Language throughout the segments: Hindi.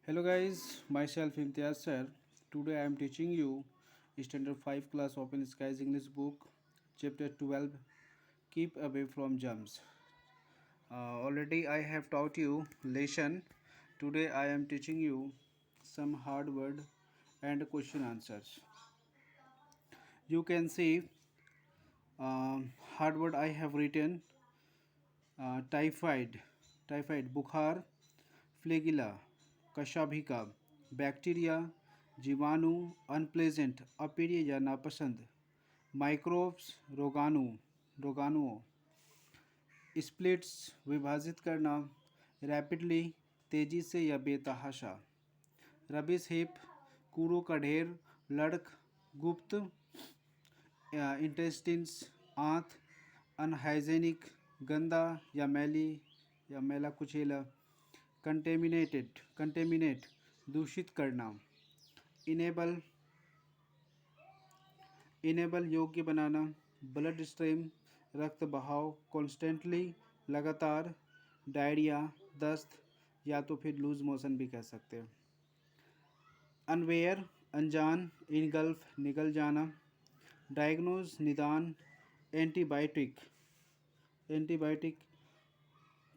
Hello guys, myself Imtiaz sir. Today I am teaching you Standard 5 class Open Skies English book, chapter 12, Keep Away from Germs. Already I have taught you lesson. Today I am teaching you some hard word and question answers. You can see hard word I have written typhoid, बुखार, फ्लेगिला, कशाभिका, बैक्टीरिया, जीवाणु, अनप्लेजेंट, अप्रिय या नापसंद, माइक्रोब्स, रोगाणुओं, स्प्लिट्स, विभाजित करना, रैपिडली, तेजी से या बेतहाशा, रबिस हिप, कूड़ों का ढेर, लड़क, गुप्त, इंटेस्टिन्स, आंत, अनहाइजेनिक, गंदा या मैली या मैला कुचेला, कंटेमिनेट, दूषित करना, इनेबल, योग्य बनाना, ब्लड स्ट्रीम, रक्त बहाव, कॉन्स्टेंटली, लगातार, डायरिया, दस्त या तो फिर लूज मोशन भी कह सकते हैं, अनवेयर, अनजान, इनगल्फ, निगल जाना, डायग्नोज, निदान, एंटीबायोटिक,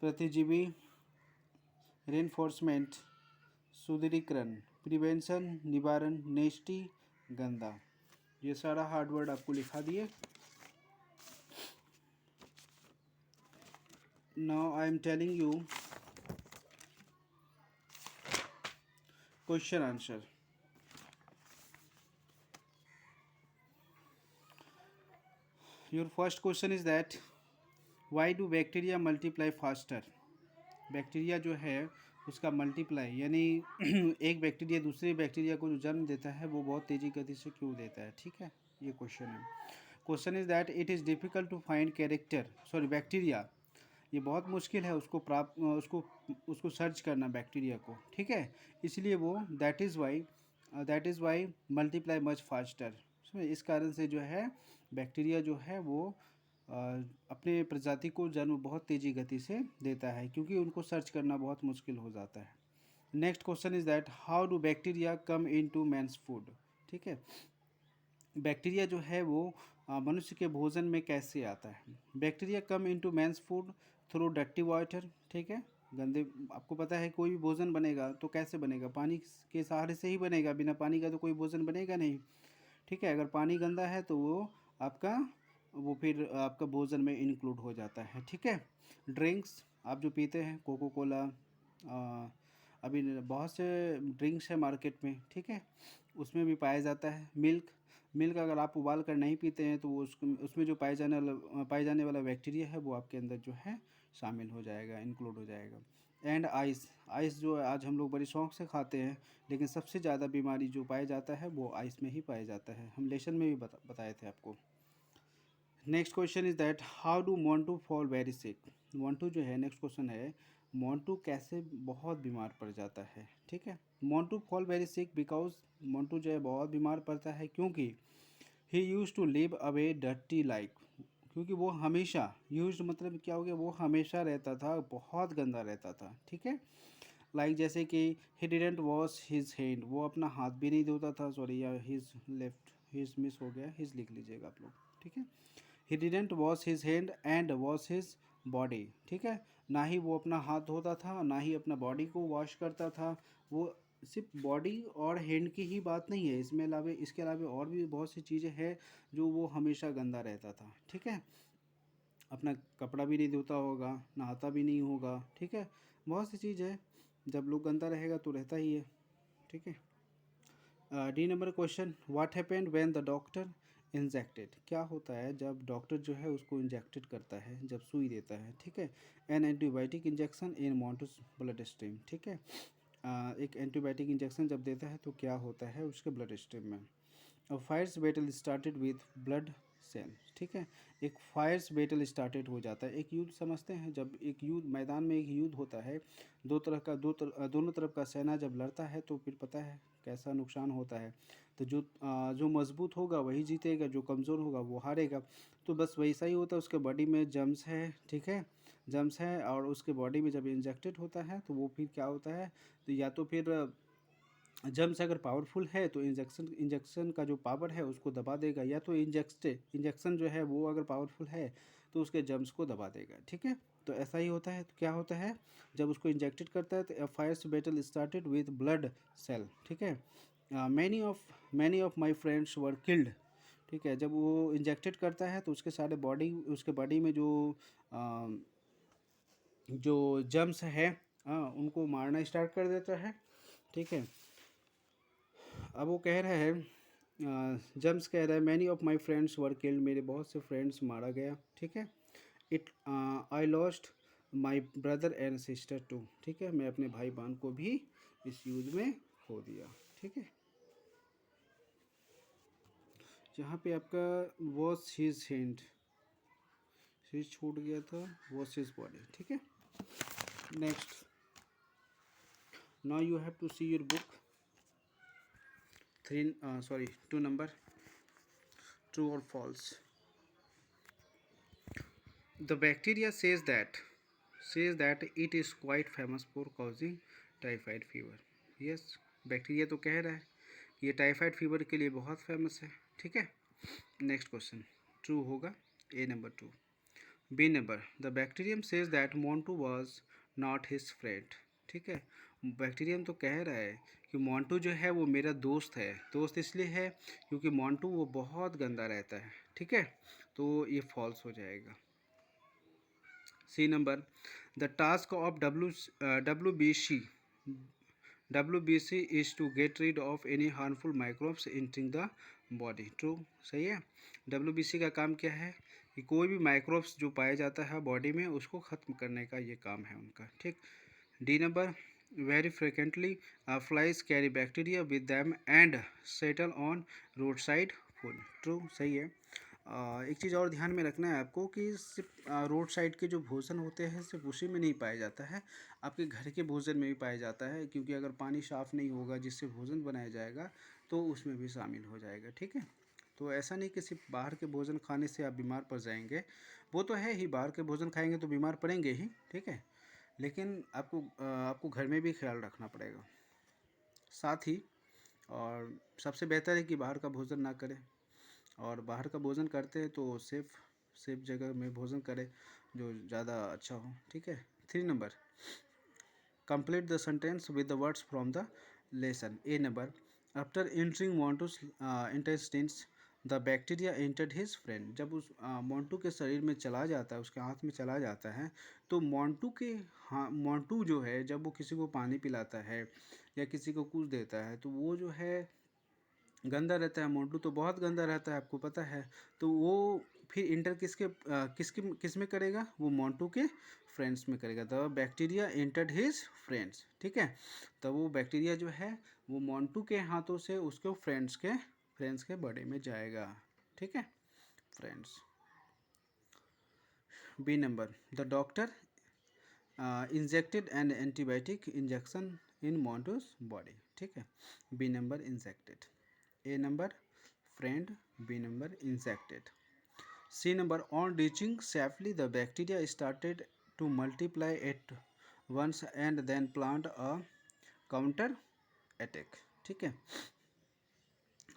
प्रतिजीवी, रेनफोर्समेंट, सुदृढ़ीकरण, प्रिवेंशन, निवारण, नेस्टी, गंदा। ये सारा हार्ड वर्ड आपको लिखा दिए। Now I am telling you question answer. Your first question is that why do bacteria multiply faster. Bacteria जो है उसका मल्टीप्लाई यानी एक बैक्टीरिया दूसरे बैक्टीरिया को जो जन्म देता है वो बहुत तेज़ी गति से क्यों देता है। ठीक है, ये क्वेश्चन है। Question is that it is difficult to find bacteria. ये बहुत मुश्किल है उसको सर्च करना बैक्टीरिया को। ठीक है, इसलिए वो that is why multiply much faster. इस कारण से जो है बैक्टीरिया जो है वो अपने प्रजाति को जन्म बहुत तेज़ी गति से देता है क्योंकि उनको सर्च करना बहुत मुश्किल हो जाता है। Next question is that how do bacteria come into man's food. ठीक है, बैक्टीरिया जो है वो मनुष्य के भोजन में कैसे आता है। Bacteria come into man's food through dirty water. ठीक है, गंदे, आपको पता है कोई भी भोजन बनेगा तो कैसे बनेगा, पानी के सहारे से ही बनेगा, बिना पानी का तो कोई भोजन बनेगा नहीं। ठीक है, अगर पानी गंदा है तो वो फिर आपका भोजन में इंक्लूड हो जाता है। ठीक है, ड्रिंक्स आप जो पीते हैं, कोको कोला, अभी बहुत से ड्रिंक्स है मार्केट में। ठीक है, उसमें भी पाया जाता है। मिल्क अगर आप उबाल कर नहीं पीते हैं तो वो उसमें जो पाए जाने वाला बैक्टीरिया है वो आपके अंदर जो है शामिल हो जाएगा, इंक्लूड हो जाएगा। एंड आइस जो आज हम लोग बड़ी शौक से खाते हैं, लेकिन सबसे ज़्यादा बीमारी जो पाया जाता है वो आइस में ही पाया जाता है। हम लेसन में भी बताए थे आपको। Next question is that how do Montu fall very सिक। मोंटू जो है, नेक्स्ट क्वेश्चन है मोंटू कैसे बहुत बीमार पड़ जाता है। ठीक है, Montu fall very sick because Montu जो है बहुत बीमार पड़ता है क्योंकि he use to live away dirty like. क्योंकि वो हमेशा यूज मतलब क्या हो गया, वो हमेशा रहता था, बहुत गंदा रहता था। ठीक है, लाइक जैसे कि he didn't wash his hand, वो अपना हाथ भी नहीं धोता था। सॉरी या हिज मिस हो गया, हिज लिख लीजिएगा आप लोग। ठीक है, he didn't wash his hand and wash his body. ठीक है, ना ही वो अपना हाथ धोता था, ना ही अपना बॉडी को वॉश करता था। वो सिर्फ बॉडी और हैंड की ही बात नहीं है, इसके अलावा और भी बहुत सी चीज़ें हैं जो वो हमेशा गंदा रहता था। ठीक है, अपना कपड़ा भी नहीं धोता होगा, नहाता भी नहीं होगा। ठीक है, बहुत सी चीज़ है, जब लोग गंदा रहेगा तो रहता ही है। ठीक है, D number question what happened when the doctor injected. क्या होता है जब डॉक्टर जो है उसको इंजेक्टेड करता है, जब सुई देता है। ठीक है, an antibiotic injection in Montu's blood stream. ठीक है, एक एंटीबायोटिक इंजेक्शन जब देता है तो क्या होता है उसके ब्लड स्ट्रीम में। Fierce battle started with blood cell. ठीक है, एक फायर्स बैटल स्टार्टेड हो जाता है, एक युद्ध समझते हैं, जब एक युद्ध मैदान में एक युद्ध होता है, दोनों तरफ का सेना जब लड़ता है तो फिर पता है कैसा नुकसान होता है। तो जो मजबूत होगा वही जीतेगा, जो कमज़ोर होगा वो हारेगा। तो बस वैसा ही होता है, उसके बॉडी में जम्स है। ठीक है, जम्स है और उसके बॉडी में जब इंजेक्टेड होता है तो वो फिर क्या होता है, तो या तो फिर जम्स अगर पावरफुल है तो इंजेक्शन का जो पावर है उसको दबा देगा, या तो इंजेक्शन जो है वो अगर पावरफुल है तो उसके जम्स को दबा देगा। ठीक है, तो ऐसा ही होता है। तो क्या होता है, जब उसको इंजेक्टेड करता है तो fierce battle started with blood cell. ठीक है, many of my friends were killed. ठीक है, जब वो इंजेक्टेड करता है तो उसके बॉडी में जो जम्स है उनको मारना स्टार्ट कर देता है। ठीक है, अब वो कह रहे हैं, जम्स कह रहा है many of my friends were killed, मेरे बहुत से फ्रेंड्स मारा गया। ठीक है, it I lost my brother and sister too. ठीक है, मैं अपने भाई बहन को भी इस युद्ध में खो दिया। ठीक है, जहाँ पे आपका वॉज हिज हैंड, हिज छूट गया था, वॉज हिज बॉडी। ठीक है, next, now you have to see your book 2 number, true or false. The bacteria says that it is quite famous for causing typhoid fever. Yes, bacteria तो कह रहा है ये टाइफाइड फीवर के लिए बहुत फेमस है। ठीक है, नेक्स्ट क्वेश्चन ट्रू होगा, A number 2। B number, the bacterium says that Montu was not his friend. ठीक है, बैक्टीरियम तो कह रहा है कि मोंटू जो है वो मेरा दोस्त है। दोस्त इसलिए है क्योंकि मोंटू वो बहुत गंदा रहता है। ठीक है, तो ये फॉल्स हो जाएगा। C number, the task of WBC is to get rid of any harmful microbes entering the body. True, सही है। WBC का काम क्या है कि कोई भी माइक्रोब्स जो पाया जाता है बॉडी में उसको ख़त्म करने का ये काम है उनका। ठीक, D number, very frequently flies carry bacteria with them and settle on road side food. True, सही है। एक चीज़ और ध्यान में रखना है आपको कि सिर्फ रोड साइड के जो भोजन होते हैं सिर्फ उसी में नहीं पाया जाता है, आपके घर के भोजन में भी पाया जाता है, क्योंकि अगर पानी साफ़ नहीं होगा जिससे भोजन बनाया जाएगा तो उसमें भी शामिल हो जाएगा। ठीक है, तो ऐसा नहीं कि सिर्फ बाहर के भोजन खाने से आप बीमार पड़ जाएंगे, वो तो है ही, बाहर के भोजन खाएंगे तो बीमार पड़ेंगे ही। ठीक है, लेकिन आपको घर में भी ख्याल रखना पड़ेगा साथ ही। और सबसे बेहतर है कि बाहर का भोजन ना करें, और बाहर का भोजन करते हैं तो सेफ जगह में भोजन करें जो ज़्यादा अच्छा हो। ठीक है, 3 number, complete the sentence with the words from the lesson. A number, after entering Montu's intestines the bacteria entered his friend. जब उस मोंटू के शरीर में चला जाता है, उसके हाथ में चला जाता है, तो मोंटू जो है जब वो किसी को पानी पिलाता है या किसी को कुछ देता है तो वो जो है गंदा रहता है। मोंटू तो बहुत गंदा रहता है, आपको पता है। तो वो फिर इंटर किस में करेगा, वो मोंटू के फ्रेंड्स में करेगा। The bacteria entered his friends. ठीक है, तो वो बैक्टीरिया जो है वो मोंटू के हाथों से उसके फ्रेंड्स के बॉडी में जाएगा। ठीक है, friends. B number, the doctor injected an antibiotic injection in Montu's body. ठीक है, B number injected. A number friend, B number insected. C number, on reaching safely the bacteria started to multiply at once and then plant a counter attack. ठीक है,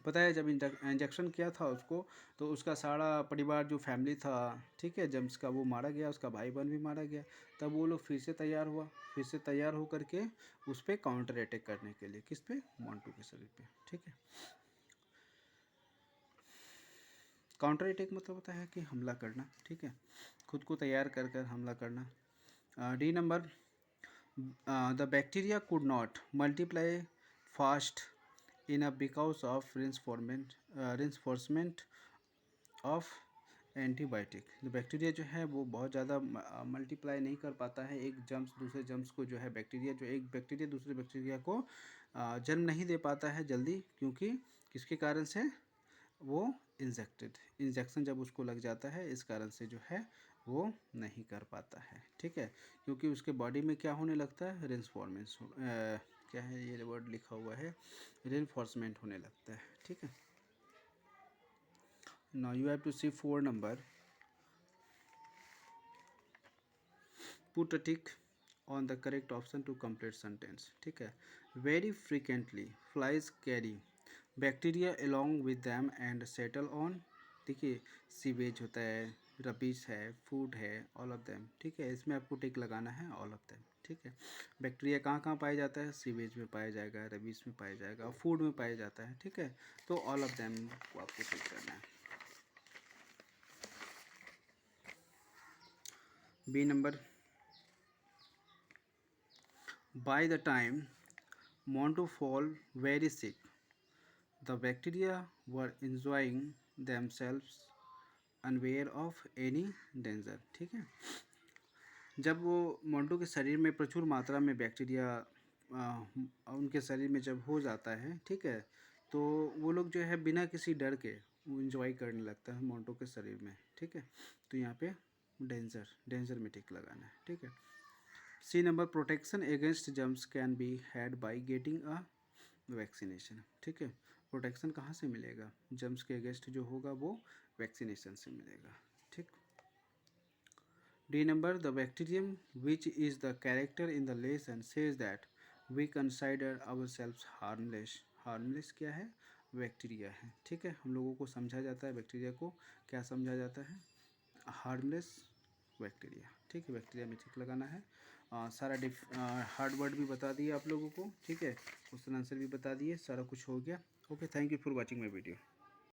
पता है जब इंजेक्शन किया था उसको तो उसका सारा परिवार जो फैमिली था, ठीक है, जम्स का, वो मारा गया, उसका भाई बहन भी मारा गया। तब वो लोग फिर से तैयार हो करके उस पर काउंटर अटैक करने के लिए, किस पे, मोंटू के शरीर पे। ठीक है, काउंटर अटैक मतलब होता है कि हमला करना। ठीक है, खुद को तैयार कर कर हमला करना। D number, the bacteria could not multiply fast in because of reinforcement of antibiotic. तो बैक्टीरिया जो है वो बहुत ज़्यादा मल्टीप्लाई नहीं कर पाता है, एक जम्स दूसरे जम्स को जो है, एक बैक्टीरिया दूसरे बैक्टीरिया को जन्म नहीं दे पाता है जल्दी, क्योंकि किसके कारण से, वो इंजेक्शन जब उसको लग जाता है, इस कारण से जो है वो नहीं कर पाता है। ठीक है, क्योंकि उसके बॉडी में क्या होने लगता है, क्या है ये वर्ड लिखा हुआ है, रेनफोर्समेंट होने लगता है। ठीक है, now you have to see 4 number, put a tick on the correct option to complete sentence. ठीक है। Very frequently flies carry bacteria along with them and settle on. देखिए सीवेज होता है, रबिश है, फूड है, ऑल ऑफ देम। ठीक है, इसमें आपको टिक लगाना है ऑल ऑफ देम। ठीक है। बैक्टीरिया कहाँ कहाँ पाया जाता है? सीवेज में पाया जाएगा, रबिश में पाया जाएगा और फूड में पाया जाता है। ठीक है, तो ऑल ऑफ देम को आपको टिक करना है। B number, by the time Montu fall very sick, the bacteria were enjoying themselves unaware of any danger। ठीक है, जब वो मोंटू के शरीर में प्रचुर मात्रा में बैक्टीरिया उनके शरीर में जब हो जाता है, ठीक है, तो वो लोग जो है बिना किसी डर के वो इंजॉय करने लगता है मोंटू के शरीर में। ठीक है, तो यहाँ पे डेंजर में टिक लगाना है। ठीक है। C number, protection against germs can be had by getting a vaccination. ठीक है, प्रोटेक्शन कहाँ से मिलेगा? जर्म्स के अगेंस्ट जो होगा वो वैक्सीनेशन से मिलेगा। ठीक। D number, the bacterium which is the character in the lesson says that we consider our self harmless. Harmless क्या है? बैक्टीरिया है। ठीक है, हम लोगों को समझा जाता है बैक्टीरिया को क्या समझा जाता है? Harmless bacteria. ठीक है, बैक्टीरिया में टिक लगाना है। सारा हार्ड वर्ड भी बता दिए आप लोगों को। ठीक है, क्वेश्चन आंसर भी बता दिए, सारा कुछ हो गया। Okay, thank you for watching my video.